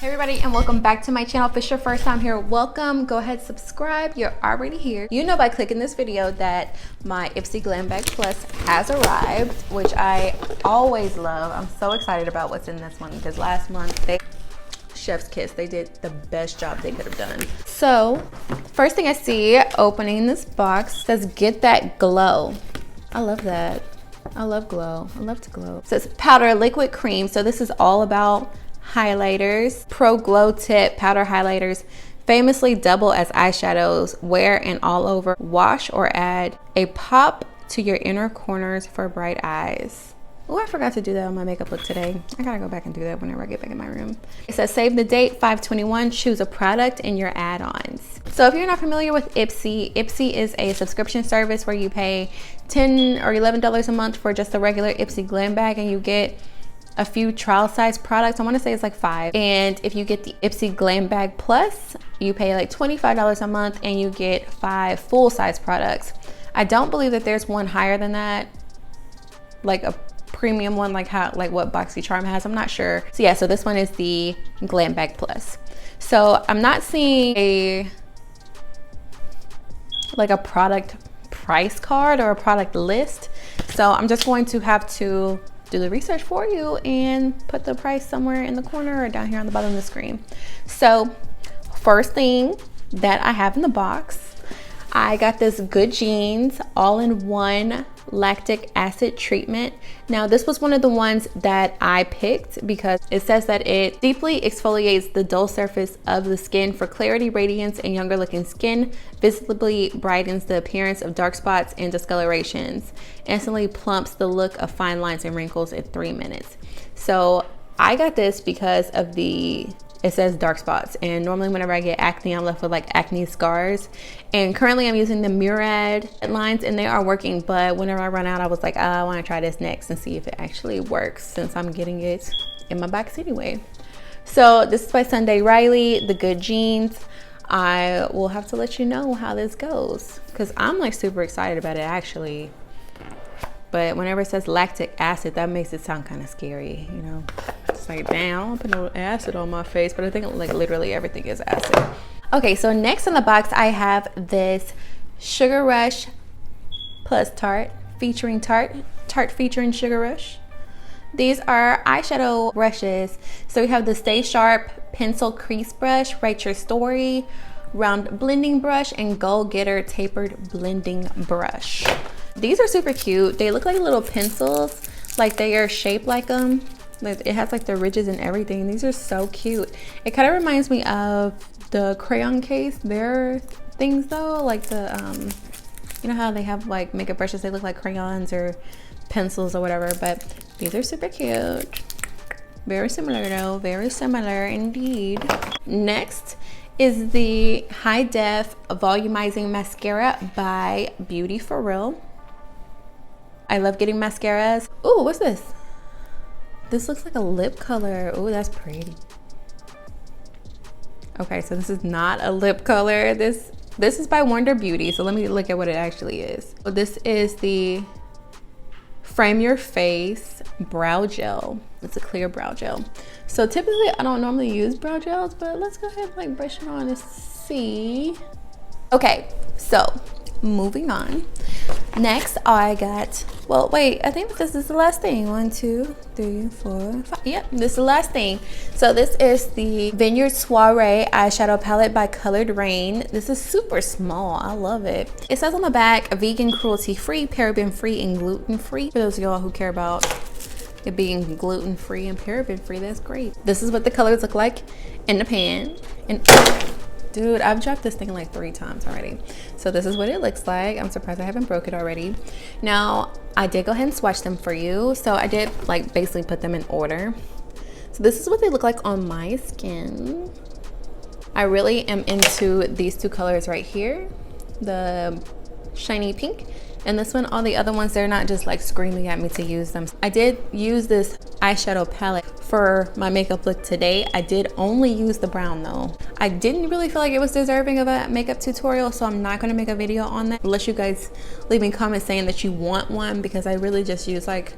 Hey everybody, and welcome back to my channel. If it's your first time here, welcome. Go ahead, subscribe. You're already here. You know by clicking this video that my Ipsy Glam Bag Plus has arrived, which I always love. I'm so excited about what's in this one because last month chef's kiss, they did the best job they could have done. So first thing I see opening this box says get that glow. I love that. I love glow. I love to glow. So it's powder liquid cream. So this is all about highlighters. Pro Glow Tip powder highlighters famously double as eyeshadows. Wear and all over. Wash or add a pop to your inner corners for bright eyes. Oh, I forgot to do that on my makeup look today. I gotta go back and do that whenever I get back in my room. It says save the date 5/21. Choose a product in your add-ons. So if you're not familiar with Ipsy, Ipsy is a subscription service where you pay $10 or $11 a month for just a regular Ipsy Glam bag, and you get a few trial size products. I want to say it's like 5. And if you get the Ipsy Glam Bag Plus, you pay like $25 a month and you get 5 full size products. I don't believe that there's one higher than that, like a premium one, like what Boxy Charm has. I'm not sure. So yeah, so this one is the Glam Bag Plus. So I'm not seeing a product price card or a product list. So I'm just going to have to do the research for you and put the price somewhere in the corner or down here on the bottom of the screen. So first thing that I have in the box, I got this Good Genes all-in-one lactic acid treatment. Now this was one of the ones that I picked because it says that it deeply exfoliates the dull surface of the skin for clarity, radiance, and younger looking skin, visibly brightens the appearance of dark spots and discolorations, instantly plumps the look of fine lines and wrinkles in 3 minutes. So I got this because of it says dark spots, and normally whenever I get acne, I'm left with like acne scars. And currently I'm using the Murad lines and they are working, but whenever I run out, I was like, I want to try this next and see if it actually works since I'm getting it in my box anyway. So this is by Sunday Riley, the Good Genes. I will have to let you know how this goes because I'm like super excited about it actually. But whenever it says lactic acid, that makes it sound kind of scary, you know? It's like, damn, I don't put no acid on my face, but I think like literally everything is acid. Okay, so next in the box, I have this Sugar Rush Plus Tarte featuring Tarte featuring Sugar Rush. These are eyeshadow brushes. So we have the Stay Sharp Pencil Crease Brush, Write Your Story, Round Blending Brush, and Go Getter Tapered Blending Brush. These are super cute. They look like little pencils, like they are shaped like them. It has like the ridges and everything. These are so cute. It kind of reminds me of the crayon case. Their things though, like the, you know how they have like makeup brushes, they look like crayons or pencils or whatever, but these are super cute. Very similar though, very similar indeed. Next is the High Def Volumizing Mascara by Beauty For Real. I love getting mascaras. Ooh, what's this? This looks like a lip color. Ooh, that's pretty. Okay, so this is not a lip color. This is by Wonder Beauty. So let me look at what it actually is. So this is the Frame Your Face Brow Gel. It's a clear brow gel. So typically I don't normally use brow gels, but let's go ahead and like brush it on and see. Okay, so moving on. Next I got, well wait, I think this is the last thing. 1, 2, 3, 4, 5. Yep, this is the last thing. So this is the Vineyard Soiree eyeshadow palette by Colored Rain. This is super small. I love it. It says on the back, vegan, cruelty free, paraben free, and gluten free. For those of y'all who care about it being gluten free and paraben free, that's great. This is what the colors look like in the pan. And dude, I've dropped this thing like 3 times already. So this is what it looks like. I'm surprised I haven't broke it already. Now, I did go ahead and swatch them for you. So I did like basically put them in order. So this is what they look like on my skin. I really am into these 2 colors right here. The shiny pink. And this one, all the other ones, they're not just like screaming at me to use them. I did use this eyeshadow palette for my makeup look today. I did only use the brown though. I didn't really feel like it was deserving of a makeup tutorial, so I'm not gonna make a video on that unless you guys leave me comments saying that you want one, because I really just use like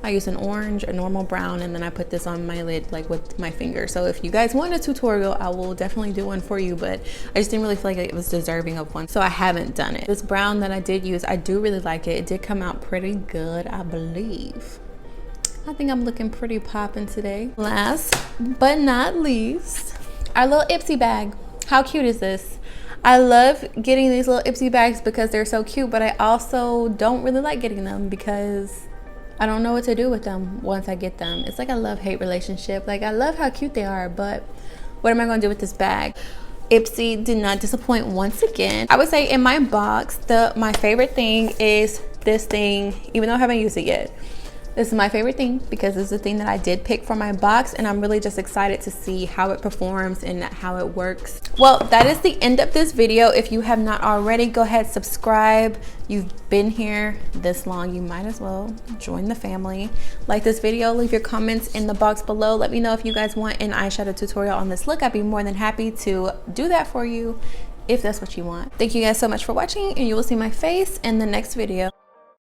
I use an orange, a normal brown, and then I put this on my lid like with my finger. So if you guys want a tutorial, I will definitely do one for you, but I just didn't really feel like it was deserving of one, so I haven't done it. This brown that I did use, I do really like it. It did come out pretty good, I believe. I think I'm looking pretty poppin' today. Last but not least, our little Ipsy bag. How cute is this? I love getting these little Ipsy bags because they're so cute, but I also don't really like getting them because I don't know what to do with them once I get them. It's like a love-hate relationship. Like, I love how cute they are, but what am I gonna do with this bag? Ipsy did not disappoint once again. I would say in my box, my favorite thing is this thing, even though I haven't used it yet. This is my favorite thing because this is the thing that I did pick for my box, and I'm really just excited to see how it performs and how it works. Well, that is the end of this video. If you have not already, go ahead, subscribe. You've been here this long, you might as well join the family. Like this video, leave your comments in the box below. Let me know if you guys want an eyeshadow tutorial on this look. I'd be more than happy to do that for you if that's what you want. Thank you guys so much for watching, and you will see my face in the next video.